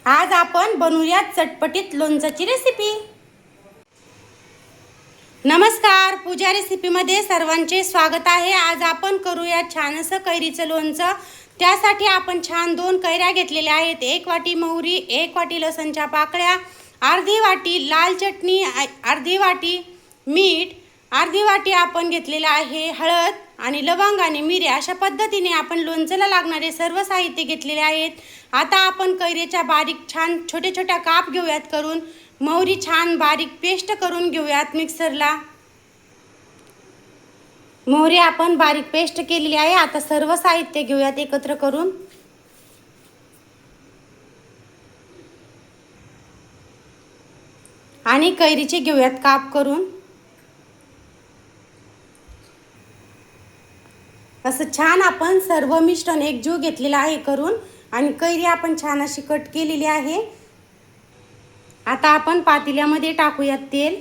आज आपण बनवूया चटपटीत लोणच्याची रेसिपी। नमस्कार, पूजा रेसिपीमध्ये सर्वांचे स्वागत आहे। आज आपण करूया छान असं कैरीचं लोणचं। त्यासाठी आपण छान 2 कैऱ्या घेतलेल्या आहेत। 1 वाटी मोहरी, 1 वाटी लसणच्या पाकळ्या, अर्धी वाटी लाल चटणी, अर्धी वाटी मीठ, अर्धी वाटी आपण घेतलेला आहे हळद आणि लवंग आणि मिरे। अशा पद्धतीने आपण लोणच्याला लागणारे सर्व साहित्य घेतलेले आहेत। आता आपण कैरीच्या बारीक छान छोटे छोटे काप घेऊयात करून। मोहरी छान बारीक पेस्ट करून घेऊयात मिक्सरला। मोहरी आपण बारीक पेस्ट केलेली आहे। आता सर्व साहित्य घेऊयात एकत्र करून। आणि कैरीचे घेऊयात काप करून। असं छान आपण सर्व मिश्रण एकजीव घेतलेला आहे करून। आणि कैरी आपण छान अशी कट केलेली आहे। आता आपण पातेल्यामध्ये टाकूयात तेल।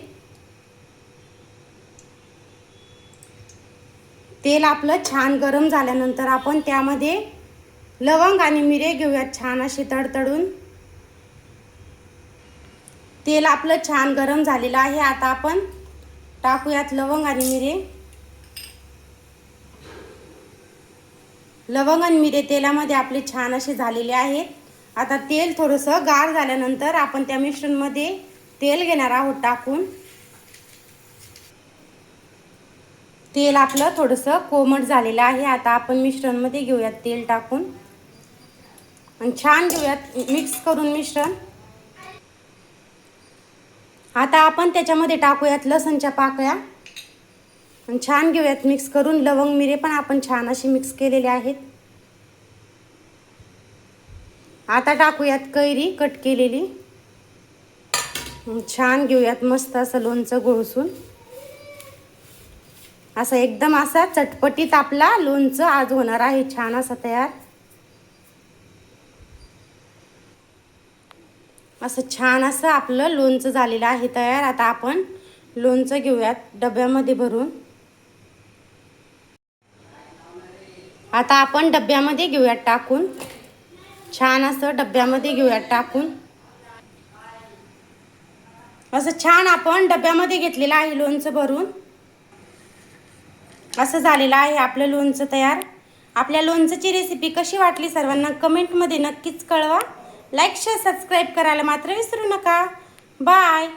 तेल आपलं छान गरम झाल्यानंतर आपण त्यामध्ये लवंग आणि मिरे घेऊयात छान अशी तडतडून। तेल आपलं छान गरम झालेलं आहे। आता आपण टाकूयात लवंग आणि मिरे। लवंग आणि मिरे तेलामध्ये आपले छान असे झालेले आहेत। आता तेल थोडंसं गार झाल्यानंतर आपण त्या मिश्रणमध्ये तेल घेणार आहोत टाकून। तेल आपलं थोडंसं कोमट झालेलं आहे। आता आपण मिश्रणमध्ये घेऊयात तेल टाकून आणि छान घेऊयात मिक्स करून मिश्रण। आता आपण त्याच्यामध्ये टाकूयात लसणच्या पाकळ्या आणि छान घेऊयात मिक्स करून। लवंग मिरे पण आपण छान अशी मिक्स केलेले आहेत। आता टाकूयात कैरी कट केलेली। छान घेऊयात मस्त असं लोणचं घोळसून। असं एकदम असा चटपटीत आपला लोणचं आज होणार आहे छान असं तयार। असं छान असं आपलं लोणचं झालेलं आहे तयार। आता आपण लोणचं घेऊयात डब्यामध्ये भरून। आता आपण डब्यामध्ये घेऊयात टाकून। छान असं डब्यामध्ये घेऊयात टाकून। असं छान आपण डब्यामध्ये घेतलेलं आहे लोणचं भरून। असं झालेलं आहे आपलं लोणचं तयार। आपल्या लोणच्याची रेसिपी कशी वाटली सर्वांना कमेंटमध्ये नक्कीच कळवा। लाईक शेअर सबस्क्राईब करायला मात्र विसरू नका। बाय।